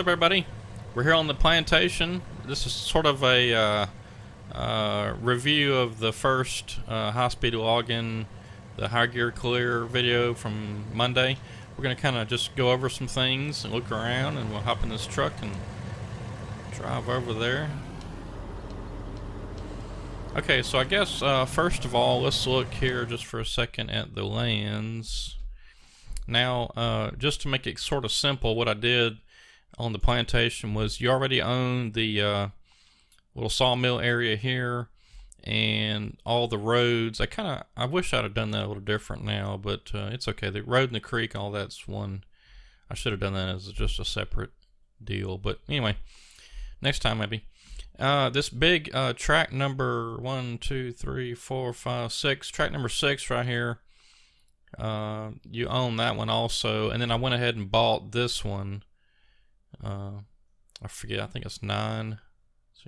up, everybody? We're here on the plantation. This is sort of a review of the first high-speed login, the high gear clear video from Monday. We're going to kind of just go over some things and look around, and we'll hop in this truck and drive over there. Okay, so I guess first of all, let's look here just for a second at the lands. Now, just to make it sort of simple, what I did on the plantation was you already own the little sawmill area here and all the roads. I wish I'd have done that a little different now, but it's okay. The road and the creek, all that's one. I should have done that as just a separate deal, but anyway, next time maybe. This big track number 1, 2, 3, 4, 5, 6, track number 6 right here. You own that one also, and then I went ahead and bought this one. I forget, I think it's 9,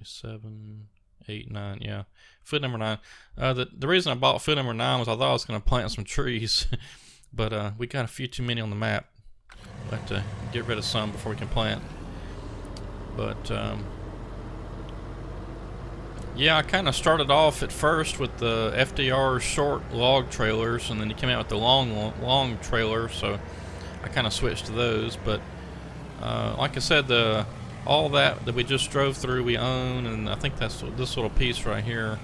7, 8, 9, yeah, foot number 9. The reason I bought foot number 9 was I thought I was going to plant some trees, but we got a few too many on the map. We'll have to get rid of some before we can plant. But yeah, I kind of started off at first with the FDR short log trailers, and then he came out with the long trailer, so I kind of switched to those. But like I said, all that we just drove through we own, and I think that's this little piece right here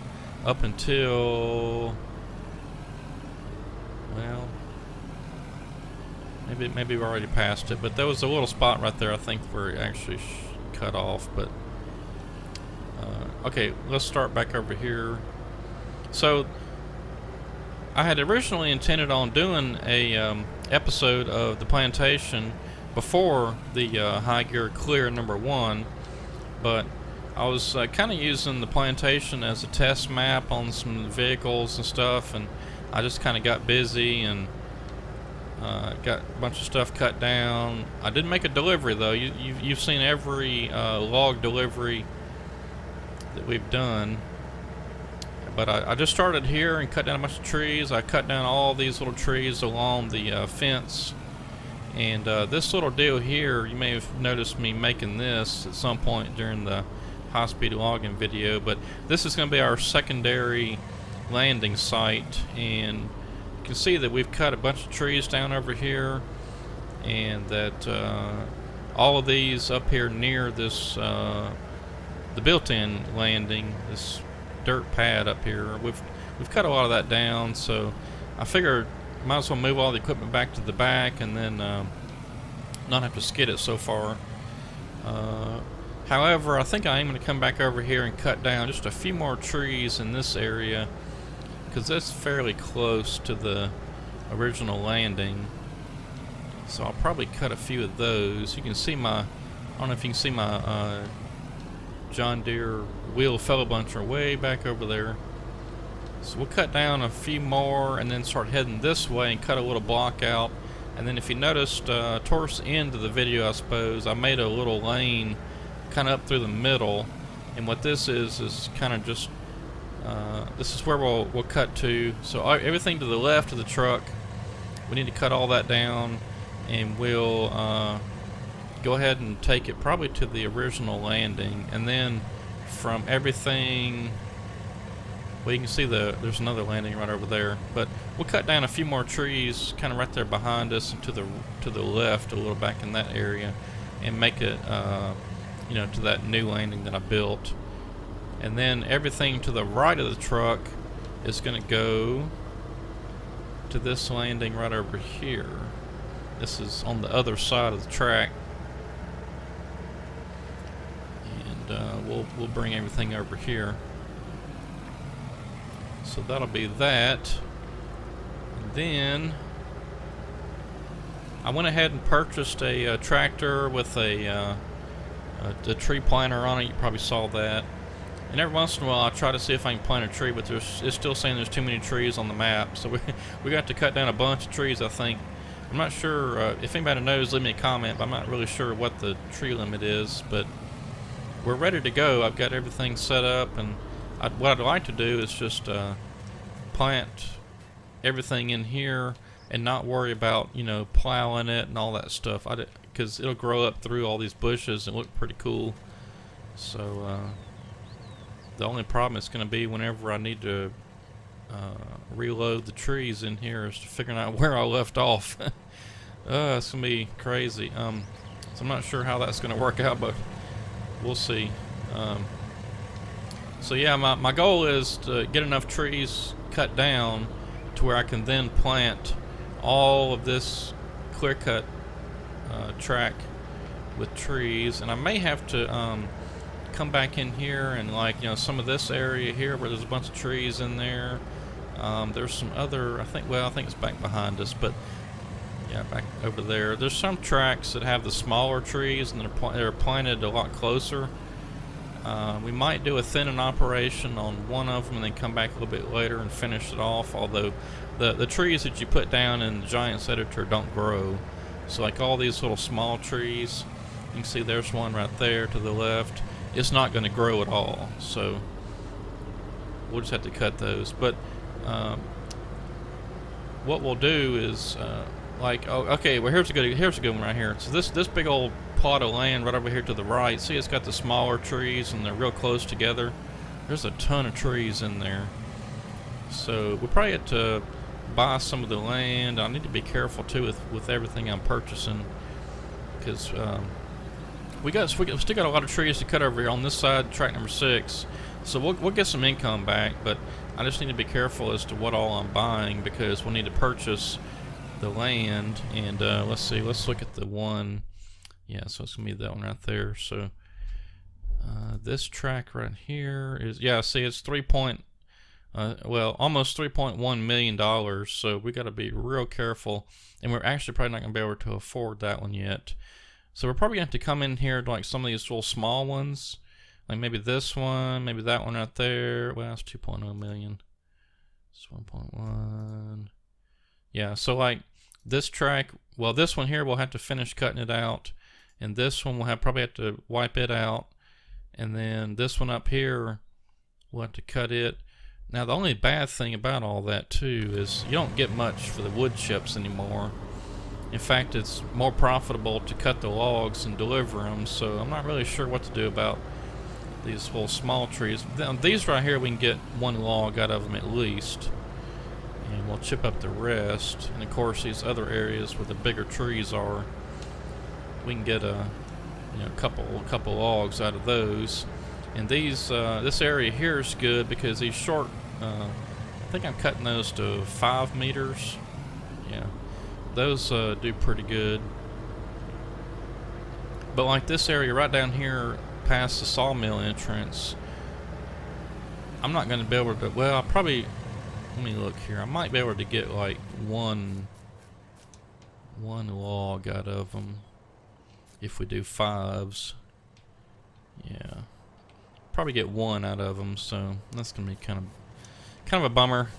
up until, well, maybe we're already past it, but there was a little spot right there I think where it actually cut off. But okay, let's start back over here. So I had originally intended on doing a episode of the plantation before the high gear clear number 1, but I was kind of using the plantation as a test map on some vehicles and stuff, and I just kind of got busy and got a bunch of stuff cut down. I didn't make a delivery though. You've seen every log delivery that we've done, but I just started here and cut down a bunch of trees. I cut down all these little trees along the fence, and this little deal here, you may have noticed me making this at some point during the high-speed logging video, but this is going to be our secondary landing site, and you can see that we've cut a bunch of trees down over here, and that all of these up here near this the built-in landing, this dirt pad up here, we've cut a lot of that down, so I figured might as well move all the equipment back to the back and then not have to skid it so far. However, I think I am going to come back over here and cut down just a few more trees in this area, because that's fairly close to the original landing, so I'll probably cut a few of those. You can see my, I don't know if you can see my John Deere wheel fellow buncher way back over there. So we'll cut down a few more and then start heading this way and cut a little block out. And then if you noticed towards the end of the video, I suppose, I made a little lane kind of up through the middle. And what this is kind of just, this is where we'll cut to. So everything to the left of the truck, we need to cut all that down, and we'll go ahead and take it probably to the original landing, and then from everything, well, you can see there's another landing right over there, but we'll cut down a few more trees kind of right there behind us and to the left a little back in that area, and make it you know, to that new landing that I built. And then everything to the right of the truck is going to go to this landing right over here. This is on the other side of the track. We'll bring everything over here. So that'll be that. And then I went ahead and purchased a tractor with a tree planter on it. You probably saw that. And every once in a while I try to see if I can plant a tree, but it's still saying there's too many trees on the map. So we got to cut down a bunch of trees, I think. I'm not sure, if anybody knows, leave me a comment, but I'm not really sure what the tree limit is, but we're ready to go. I've got everything set up, and what I'd like to do is just plant everything in here and not worry about, you know, plowing it and all that stuff. because it'll grow up through all these bushes and look pretty cool. So the only problem is going to be whenever I need to reload the trees in here is to figuring out where I left off. It's going to be crazy. So I'm not sure how that's going to work out, but we'll see. So yeah, my goal is to get enough trees cut down to where I can then plant all of this clear cut track with trees, and I may have to come back in here and, like, you know, some of this area here where there's a bunch of trees in there. There's some other, I think it's back behind us, but yeah, back over there. There's some tracks that have the smaller trees and they're planted a lot closer. We might do a thinning operation on one of them and then come back a little bit later and finish it off, although the trees that you put down in the Giants editor don't grow. So like all these little small trees, you can see there's one right there to the left. It's not going to grow at all, so we'll just have to cut those. But what we'll do is okay, well here's a good one right here. So this big old plot of land right over here to the right, see, it's got the smaller trees and they're real close together. There's a ton of trees in there, so we'll probably have to buy some of the land. I need to be careful too with everything I'm purchasing, because we still got a lot of trees to cut over here on this side, track number 6. So we'll get some income back, but I just need to be careful as to what all I'm buying, because we'll need to purchase the land. And let's see, let's look at the one. Yeah, so it's gonna be that one right there. So this track right here is, yeah, see, it's almost $3.1 million. So we got to be real careful, and we're actually probably not gonna be able to afford that one yet. So we're probably gonna have to come in here to like some of these little small ones, like maybe this one, maybe that one right there. Well, that's 2.0 million. It's 1.1. Yeah, so like this track, well, this one here we'll have to finish cutting it out, and this one we'll probably have to wipe it out, and then this one up here we'll have to cut it. Now the only bad thing about all that too is you don't get much for the wood chips anymore. In fact, it's more profitable to cut the logs and deliver them, so I'm not really sure what to do about these whole small trees. These right here, we can get one log out of them at least, and we'll chip up the rest. And of course, these other areas where the bigger trees are, we can get a couple logs out of those. And these this area here is good because these short, I think I'm cutting those to 5 meters. Yeah, those do pretty good. But like this area right down here past the sawmill entrance, I'm not going to be able to, well, I'll probably, let me look here, I might be able to get like one log out of them if we do 5s. Yeah, probably get one out of them, so that's going to be kind of a bummer.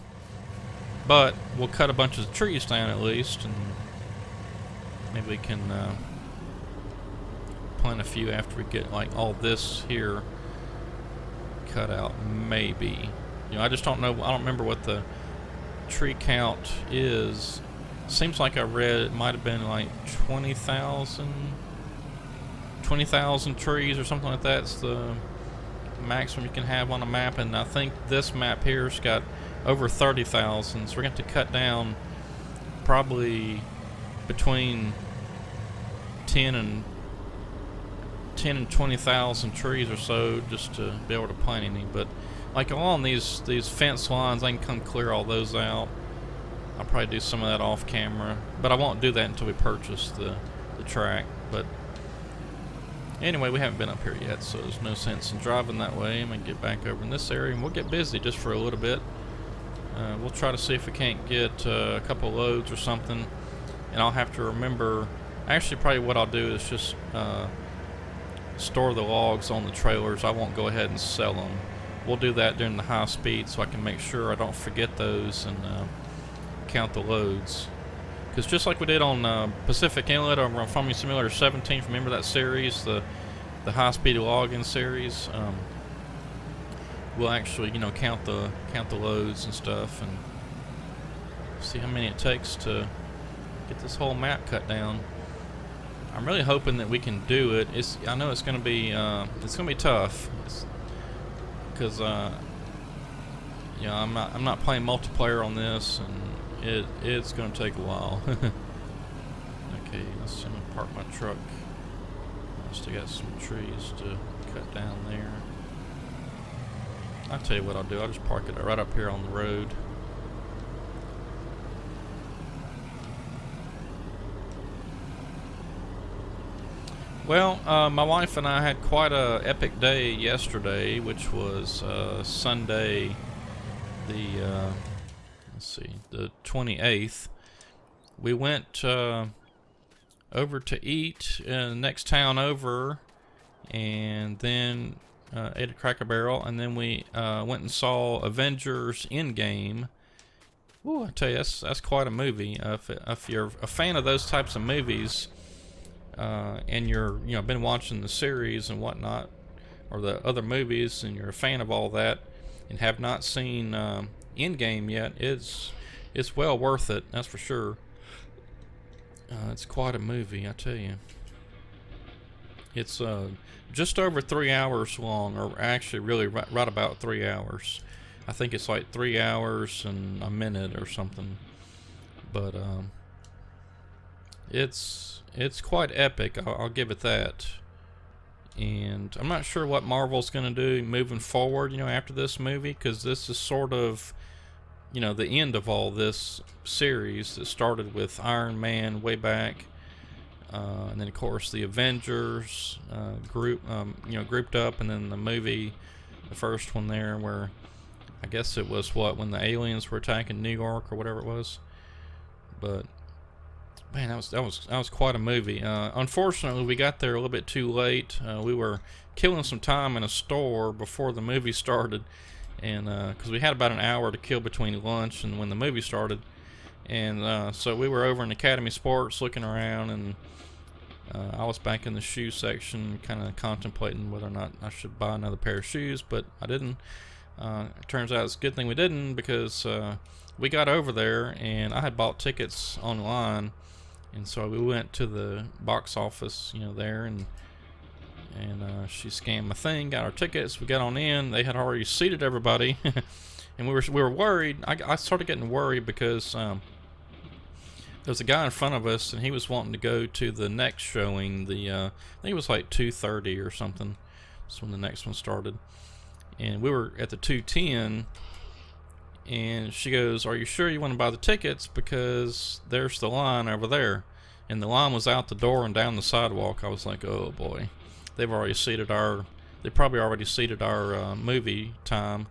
But we'll cut a bunch of trees down at least, and maybe we can plant a few after we get like all this here cut out. Maybe, I just don't know. I don't remember what the tree count is. Seems like I read it might have been like 20,000 trees or something like that. It's the maximum you can have on a map, and I think this map here's got over 30,000. So we're going to have to cut down probably between 10 and 20,000 trees or so just to be able to plant any. But like along these fence lines, I can come clear all those out. I'll probably do some of that off camera, but I won't do that until we purchase the track. But anyway, we haven't been up here yet, so there's no sense in driving that way. I'm going to get back over in this area, and we'll get busy just for a little bit. We'll try to see if we can't get a couple loads or something, and I'll have to remember, actually probably what I'll do is just store the logs on the trailers. I won't go ahead and sell them. We'll do that during the high speed so I can make sure I don't forget those and count the loads. Because just like we did on Pacific Inlet over on Farming Simulator 17, remember that series, the high-speed logging series? We'll actually, count the loads and stuff, and see how many it takes to get this whole map cut down. I I'm really hoping that we can do it. I know it's gonna be tough, because I'm not playing multiplayer on this, and it's gonna take a while. Okay, let's park my truck. I still got some trees to cut down there. I'll tell you what I'll do. I'll just park it right up here on the road. Well, my wife and I had quite a epic day yesterday, which was Sunday, the the 28th. We went over to eat in the next town over, and then ate a Cracker Barrel, and then we went and saw Avengers Endgame. Ooh, I tell you, that's quite a movie. If you're a fan of those types of movies, and you're been watching the series and whatnot, or the other movies, and you're a fan of all that, and have not seen Endgame yet, it's well worth it. That's for sure. It's quite a movie, I tell you. It's just over 3 hours long, or actually really right about 3 hours. I think it's like 3 hours and a minute or something. But it's quite epic. I'll give it that. And I'm not sure what Marvel's going to do moving forward, after this movie, because this is sort of, the end of all this series that started with Iron Man way back. And then of course the Avengers grouped up, and then the movie, the first one there, where I guess it was when the aliens were attacking New York or whatever it was. But man, that was quite a movie. Unfortunately, we got there a little bit too late. We were killing some time in a store before the movie started, and because we had about an hour to kill between lunch and when the movie started, and so we were over in Academy Sports looking around, and I was back in the shoe section, kind of contemplating whether or not I should buy another pair of shoes, but I didn't. It turns out it's a good thing we didn't, because we got over there, and I had bought tickets online. And so we went to the box office, there, and she scanned my thing, got our tickets. We got on in. They had already seated everybody, and we were worried. I started getting worried because there was a guy in front of us, and he was wanting to go to the next showing. I think it was like 2:30 or something. That's when the next one started, and we were at the 2:10. And she goes, "Are you sure you want to buy the tickets? Because there's the line over there." And the line was out the door and down the sidewalk. I was like, oh boy. They probably already seated our movie time.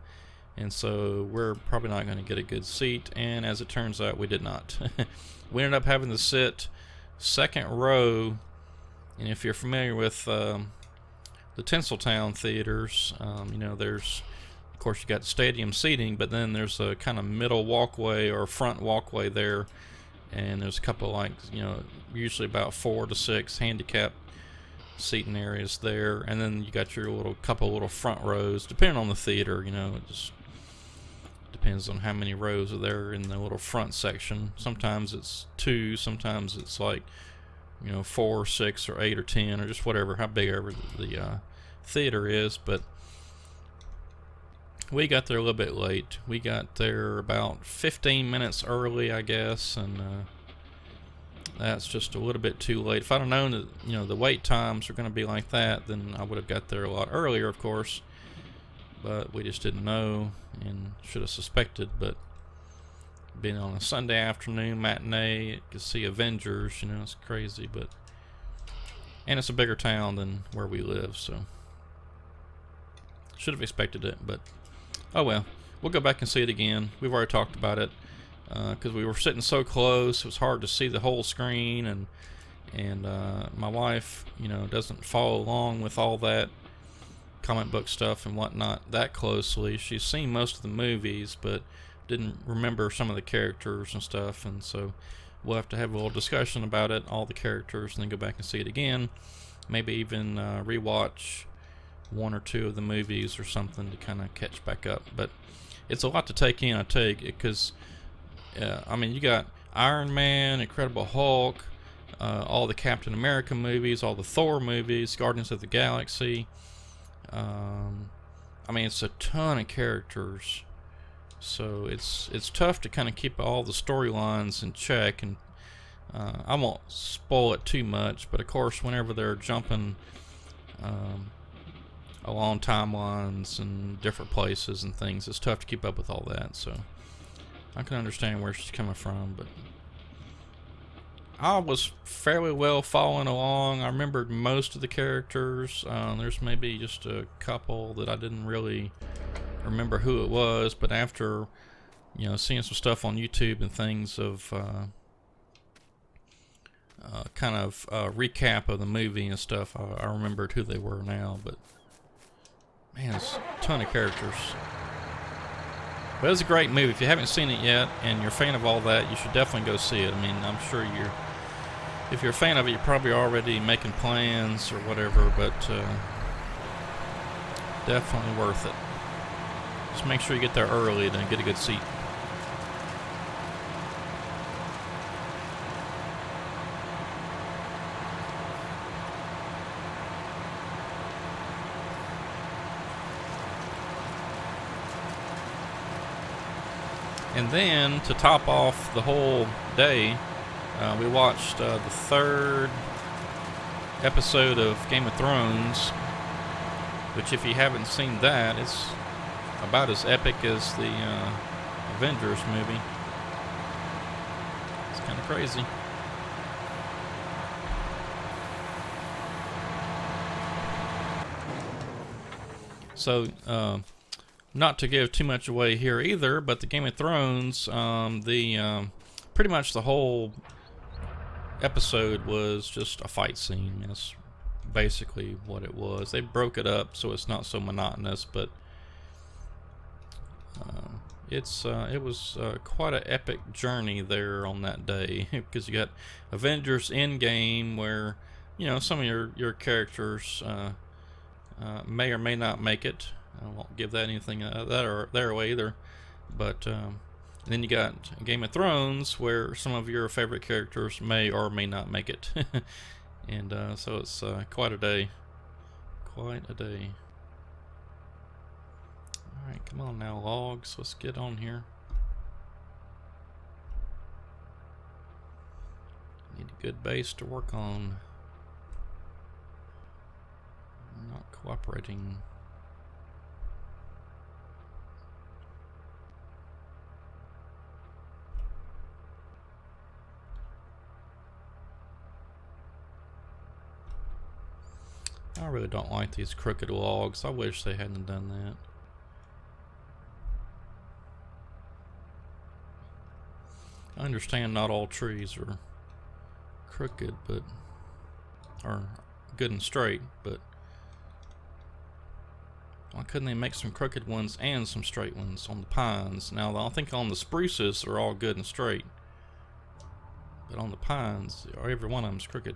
And so we're probably not going to get a good seat. And as it turns out, we did not. We ended up having to sit second row. And if you're familiar with the Tinseltown theaters, there's, of course, you got stadium seating, but then there's a kind of middle walkway or front walkway there, and there's a couple usually about 4 to 6 handicap seating areas there, and then you got your couple little front rows, depending on the theater. It just depends on how many rows are there in the little front section. Sometimes it's 2, sometimes it's 4, 6, or 8, or 10, or just whatever, how big ever the theater is. But we got there a little bit late. We got there about 15 minutes early, I guess, and that's just a little bit too late. If I'd have known that the wait times are going to be like that, then I would have got there a lot earlier, of course. But we just didn't know, and should have suspected. But being on a Sunday afternoon matinee to see Avengers, it's crazy. And it's a bigger town than where we live, so should have expected it, but oh well. We'll go back and see it again. We've already talked about it, because we were sitting so close. It was hard to see the whole screen, and my wife, doesn't follow along with all that comic book stuff and whatnot that closely. She's seen most of the movies, but didn't remember some of the characters and stuff, and so we'll have to have a little discussion about it, all the characters, and then go back and see it again. Maybe even rewatch 1 or 2 of the movies or something to kind of catch back up. But it's a lot to take in, I take it, because you got Iron Man, Incredible Hulk, all the Captain America movies, all the Thor movies, Guardians of the Galaxy. I mean, it's a ton of characters, so it's tough to kind of keep all the storylines in check. And I won't spoil it too much, but of course, whenever they're jumping along timelines and different places and things, it's tough to keep up with all that. So I can understand where she's coming from, but I was fairly well following along. I remembered most of the characters. There's maybe just a couple that I didn't really remember who it was, but after, you know, seeing some stuff on YouTube and things of kind of recap of the movie and stuff, I remembered who they were now. But man, it's a ton of characters. But it was a great movie. If you haven't seen it yet and you're a fan of all that, you should definitely go see it. I mean, I'm sure if you're a fan of it, you're probably already making plans or whatever, but definitely worth it. Just make sure you get there early to get a good seat. And then, to top off the whole day, we watched the third episode of Game of Thrones, which, if you haven't seen that, it's about as epic as the Avengers movie. It's kind of crazy. So, not to give too much away here either, but the Game of Thrones, pretty much the whole episode was just a fight scene. That's basically what it was. They broke it up so it's not so monotonous, but it was quite an epic journey there on that day, because you got Avengers Endgame, where, you know, some of your characters may or may not make it. I won't give that anything there away either. But then you got Game of Thrones, where some of your favorite characters may or may not make it. And so it's quite a day. Quite a day. Alright, come on now, logs. Let's get on here. Need a good base to work on. Not cooperating. I really don't like these crooked logs. I wish they hadn't done that. I understand not all trees are crooked, but are good and straight, but why couldn't they make some crooked ones and some straight ones on the pines? Now, I think on the spruces they're all good and straight, but on the pines, every one of them's crooked.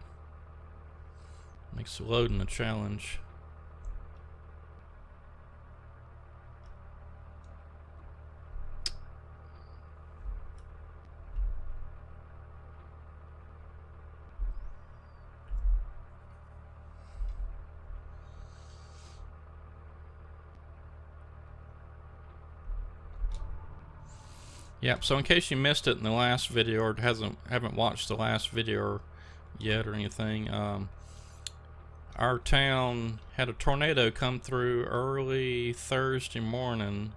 Makes loading a challenge. Yep, so in case you missed it in the last video, or haven't watched the last video yet or anything, our town had a tornado come through early Thursday morning,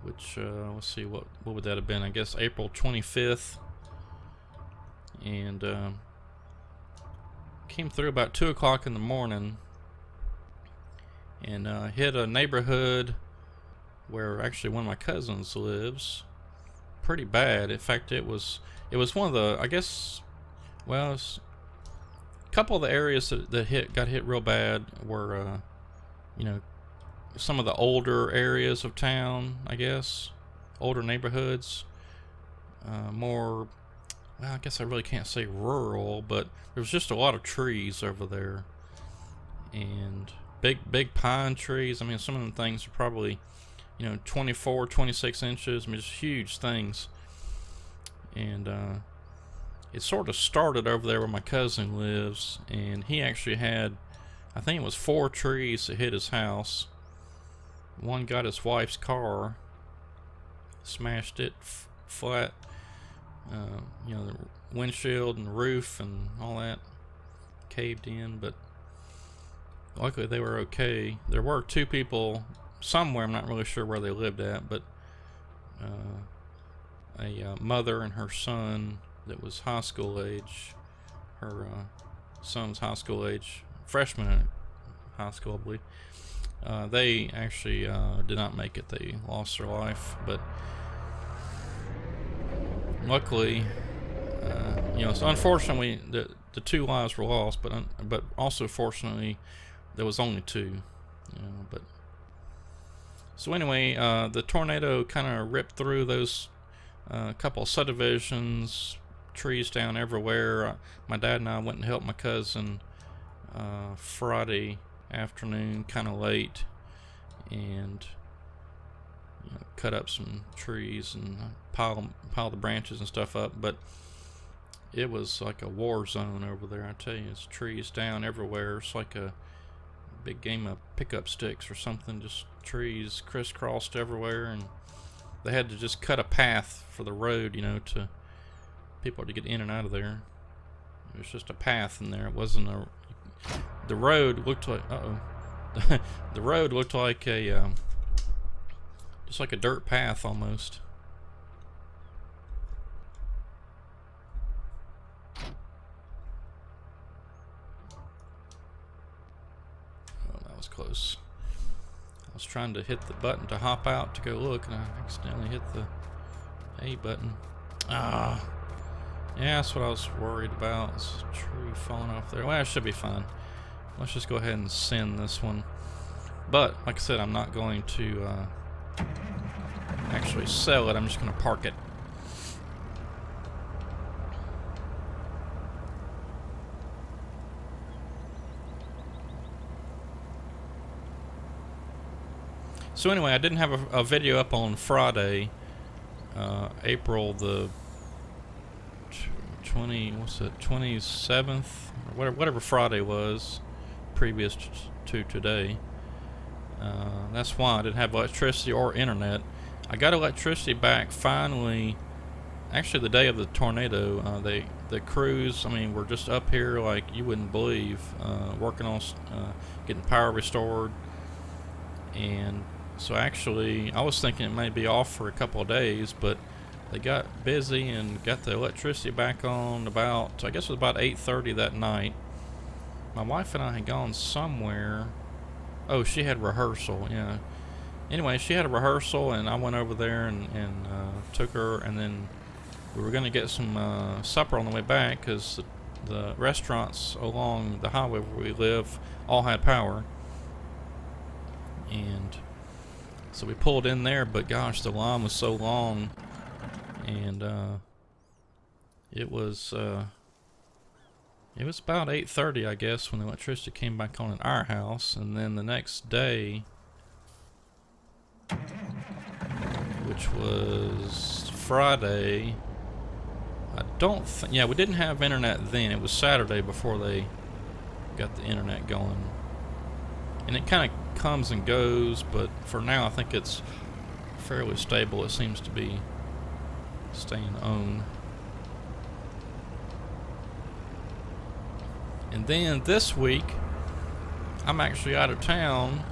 which, let's see, what would that have been? I guess April 25th. And came through about 2 o'clock in the morning and hit a neighborhood where actually one of my cousins lives. Pretty bad. In fact, it was one of the, I guess, well, it's a couple of the areas that got hit real bad were, you know, some of the older areas of town, I guess, older neighborhoods, more, well, I guess I really can't say rural, but there was just a lot of trees over there, and big pine trees. I mean, some of them things are probably, you know, 24, 26 inches. I mean, just huge things. And it sort of started over there where my cousin lives, and he actually had, I think it was 4 trees that hit his house. One got his wife's car, smashed it flat, you know, the windshield and the roof and all that caved in, but luckily they were okay. There were 2 people somewhere, I'm not really sure where they lived at, but a mother and her son that was high school age. Her son's high school age, freshman in high school, I believe. They actually did not make it. They lost their life, but luckily, you know, so unfortunately the 2 lives were lost, but also fortunately there was only 2. You know, but so anyway, the tornado kind of ripped through those couple of subdivisions, trees down everywhere. My dad and I went and helped my cousin Friday afternoon, kind of late, and you know, cut up some trees and pile the branches and stuff up. But it was like a war zone over there. I tell you, it's trees down everywhere. It's like a big game of pickup sticks or something. Just trees crisscrossed everywhere, and they had to just cut a path for the road, you know, to people to get in and out of there. It was just a path in there. It wasn't a. The road looked like. The road looked like a. Just like a dirt path almost. Oh, that was close. I was trying to hit the button to hop out to go look, and I accidentally hit the A button. Ah. Yeah, that's what I was worried about. This tree falling off there. Well, it should be fine. Let's just go ahead and send this one. But, like I said, I'm not going to actually sell it. I'm just going to park it. So anyway, I didn't have a video up on Friday, April the 27th, or whatever Friday was, previous to today. That's why I didn't have electricity or internet. I got electricity back finally, actually the day of the tornado. The crews, I mean, were just up here like you wouldn't believe, working on getting power restored. And so actually, I was thinking it may be off for a couple of days, but they got busy and got the electricity back on about, I guess it was about 8:30 that night. My wife and I had gone somewhere. Oh, she had rehearsal, yeah. Anyway, she had a rehearsal, and I went over there and took her, and then we were going to get some supper on the way back, because the restaurants along the highway where we live all had power. And so we pulled in there, but gosh, the line was so long, and it was about 8:30, I guess, when the electricity came back on in our house. And then the next day, which was Friday, I don't think, yeah, we didn't have internet then. It was Saturday before they got the internet going. And it kind of comes and goes, but for now I think it's fairly stable. It seems to be staying on. And then this week I'm actually out of town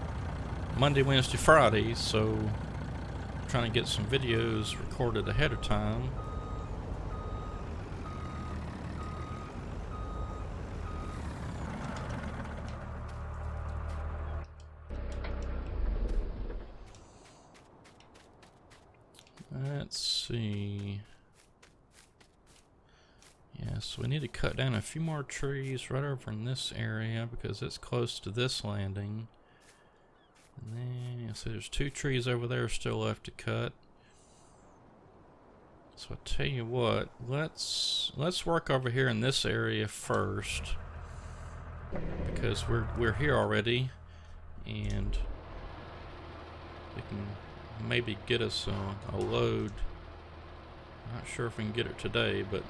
Monday, Wednesday, Friday, so I'm trying to get some videos recorded ahead of time. Let's see. Yeah, so we need to cut down a few more trees right over in this area because it's close to this landing. And then, so there's 2 trees over there still left to cut. So I tell you what, let's work over here in this area first, because we're here already, and we can maybe get us a load. Not sure if we can get it today, but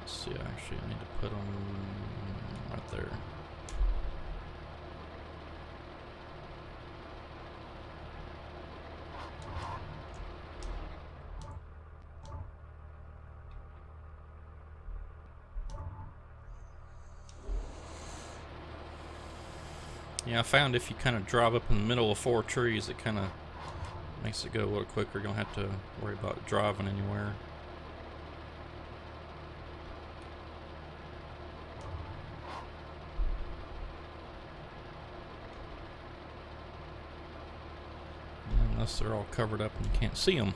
Let's see, actually I need to put them right there. Yeah, I found if you kind of drive up in the middle of 4 trees, it kind of makes it go a little quicker. You don't have to worry about driving anywhere. Unless they're all covered up and you can't see them.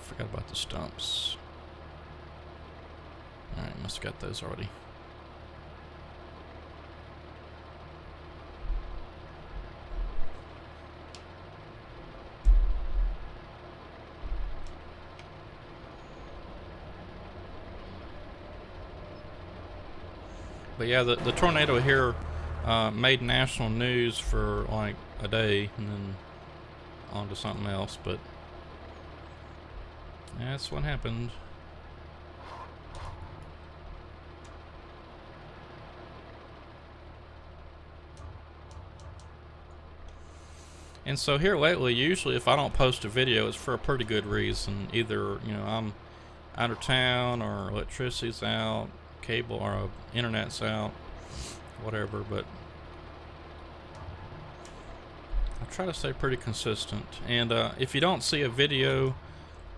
Forgot about the stumps. Alright, must have got those already. But yeah, the tornado here made national news for like a day and then on to something else, but that's what happened. And so here lately, usually if I don't post a video, it's for a pretty good reason. Either, you know, I'm out of town or electricity's out, cable or internet's out, whatever, but I try to stay pretty consistent. And if you don't see a video,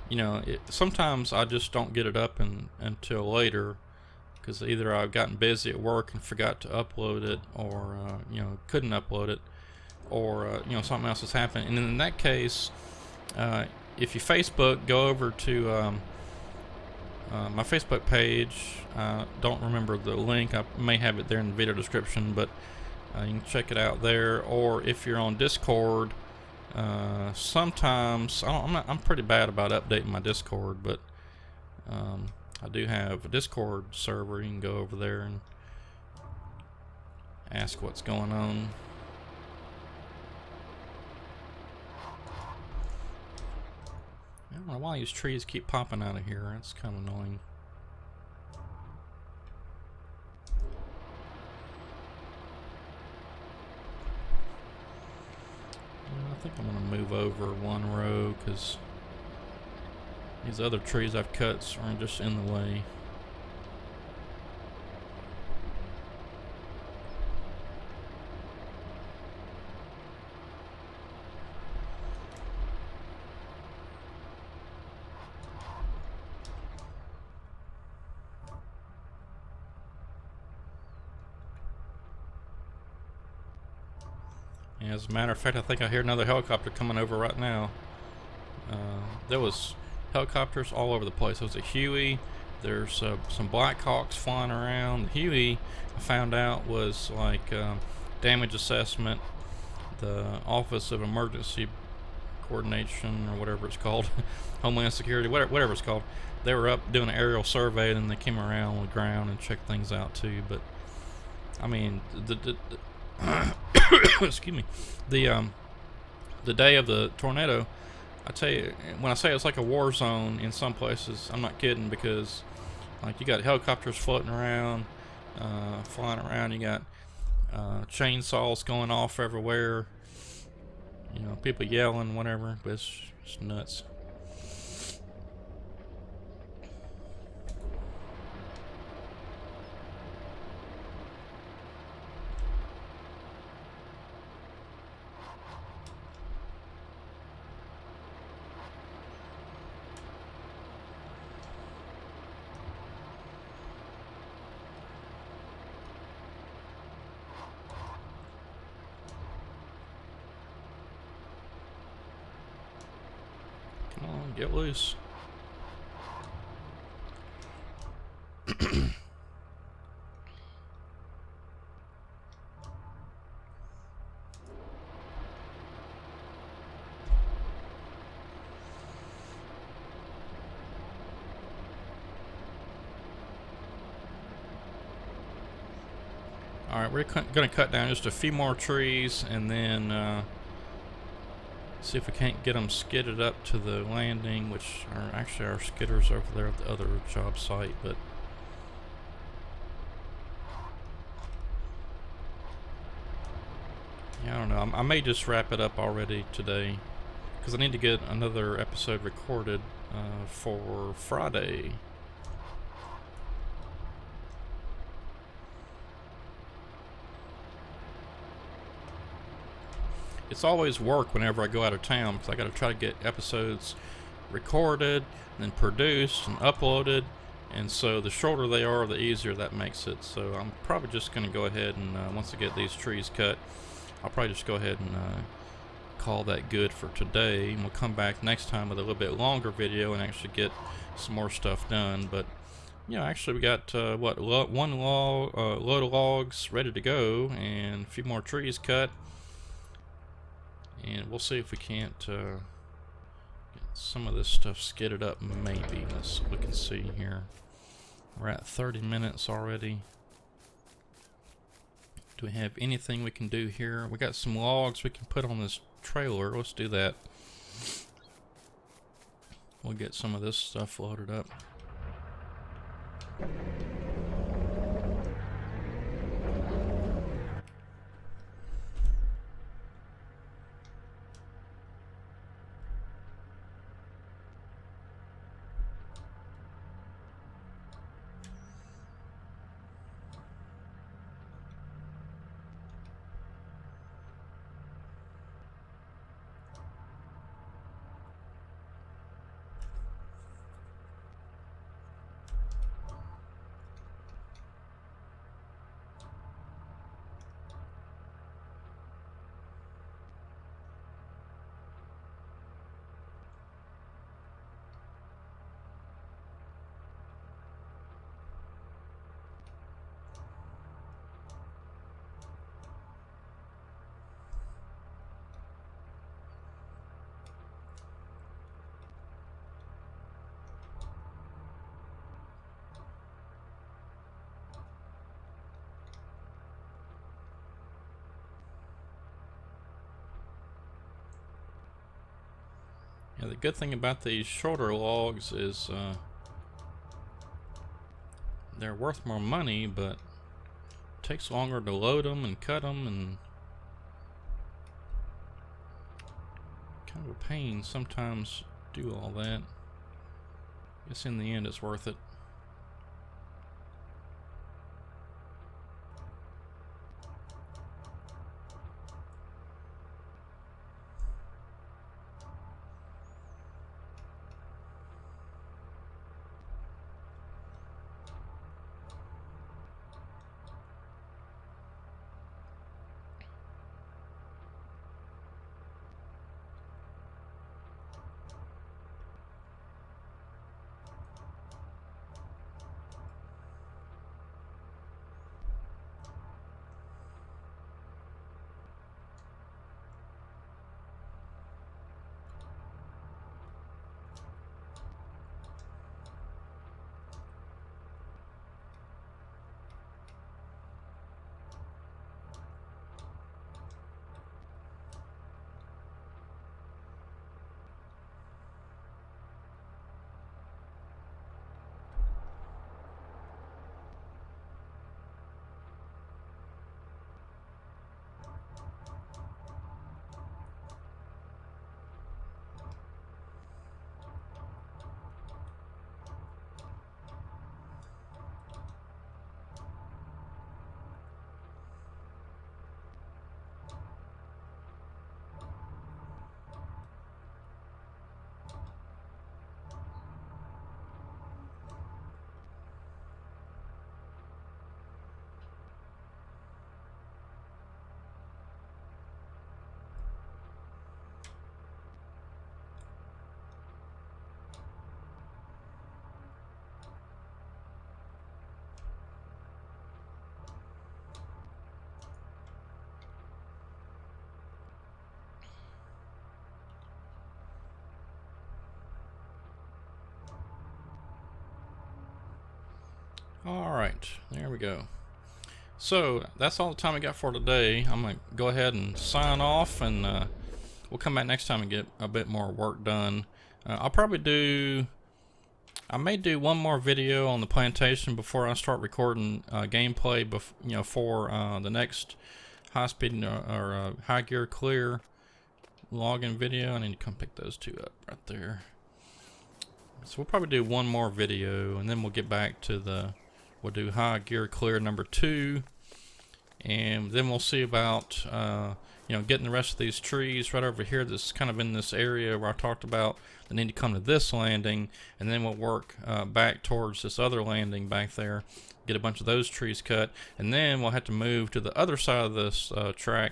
you know, sometimes I just don't get it up until later, because either I've gotten busy at work and forgot to upload it, or you know, couldn't upload it, or you know, something else has happened. And in that case, if you Facebook, go over to my Facebook page. Don't remember the link. I may have it there in the video description, but you can check it out there. Or if you're on Discord, sometimes I'm pretty bad about updating my Discord, but I do have a Discord server. You can go over there and ask what's going on. I don't know why these trees keep popping out of here. That's kind of annoying. I think I'm going to move over one row because these other trees I've cut are just in the way. As a matter of fact, I think I hear another helicopter coming over right now. There was helicopters all over the place. There was a Huey. There's some Black Hawks flying around. The Huey, I found out, was like damage assessment. The Office of Emergency Coordination, or whatever it's called, Homeland Security, whatever it's called. They were up doing an aerial survey, and they came around on the ground and checked things out too. But I mean, the excuse me, the day of the tornado, I tell you, when I say it's like a war zone in some places, I'm not kidding, because like you got helicopters floating around, flying around, you got chainsaws going off everywhere, you know, people yelling, whatever, but it's just nuts. Come on, get loose. Alright, we're going to cut down just a few more trees and then see if we can't get them skidded up to the landing, which are actually our skidders over there at the other job site, but yeah, I don't know. I may just wrap it up already today because I need to get another episode recorded for Friday. It's always work whenever I go out of town because I got to try to get episodes recorded, and then produced and uploaded, and so the shorter they are, the easier that makes it. So I'm probably just going to go ahead and once I get these trees cut, I'll probably just go ahead and call that good for today, and we'll come back next time with a little bit longer video and actually get some more stuff done. But yeah, actually we got one load of logs ready to go and a few more trees cut, and we'll see if we can't get some of this stuff skidded up. Maybe let's look and see here. We're at 30 minutes already. Do we have anything we can do here? We got some logs we can put on this trailer. Let's do that. We'll get some of this stuff loaded up. Yeah, the good thing about these shorter logs is they're worth more money, but it takes longer to load them and cut them, and kind of a pain sometimes do all that. I guess in the end it's worth it. Alright, there we go. So that's all the time I got for today. I'm gonna go ahead and sign off, and we'll come back next time and get a bit more work done. I'll probably do. I may do one more video on the plantation before I start recording gameplay. For the next high speed or high gear clear login video. I need to come pick those two up right there. So we'll probably do one more video, and then we'll get back to we'll do high gear clear number 2, and then we'll see about getting the rest of these trees right over here that's kind of in this area where I talked about that need to come to this landing, and then we'll work back towards this other landing back there, get a bunch of those trees cut, and then we'll have to move to the other side of this track,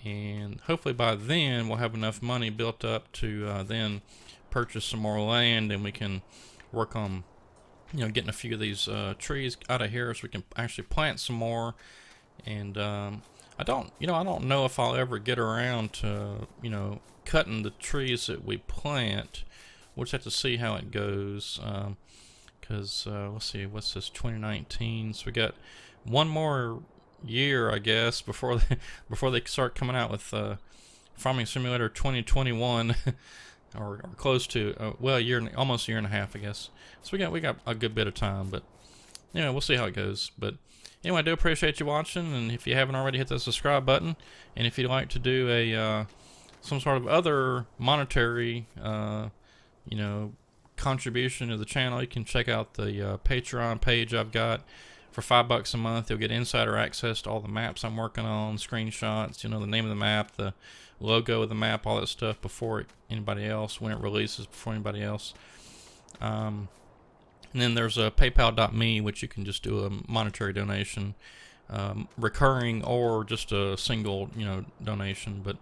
and hopefully by then we'll have enough money built up to then purchase some more land, and we can work on getting a few of these trees out of here so we can actually plant some more. And I don't know if I'll ever get around to cutting the trees that we plant. We'll just have to see how it goes, because let's see, what's this, 2019, so we got one more year, I guess, before they start coming out with Farming Simulator 2021. or close to almost a year and a half, I guess. So we got a good bit of time, but we'll see how it goes. But anyway, I do appreciate you watching, and if you haven't already, hit the subscribe button. And if you'd like to do a some sort of other monetary contribution to the channel, you can check out the Patreon page I've got. For $5 a month, you'll get insider access to all the maps I'm working on, screenshots, the name of the map, the logo of the map, all that stuff before anybody else, when it releases before anybody else. And then there's a paypal.me, which you can just do a monetary donation, recurring or just a single donation. But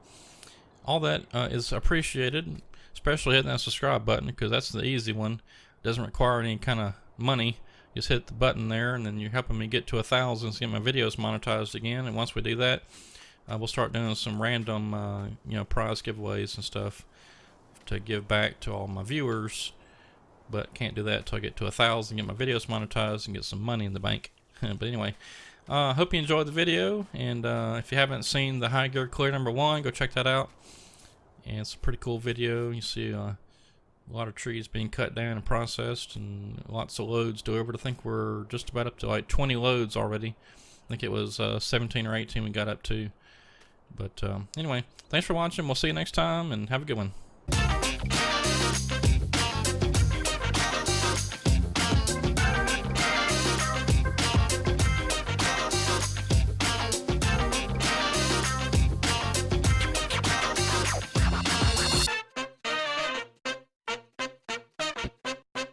all that is appreciated, especially hitting that subscribe button, because that's the easy one. It doesn't require any kind of money. Just hit the button there, and then you're helping me get to 1,000 to get my videos monetized again. And once we do that, we'll start doing some random prize giveaways and stuff to give back to all my viewers. But can't do that until I get to 1,000, get my videos monetized, and get some money in the bank. But anyway, hope you enjoyed the video, and if you haven't seen the High Gear Clear number 1, go check that out. And it's a pretty cool video. You see a lot of trees being cut down and processed, and lots of loads delivered. I think we're just about up to like 20 loads already. I think it was 17 or 18 we got up to. But anyway, thanks for watching. We'll see you next time, and have a good one.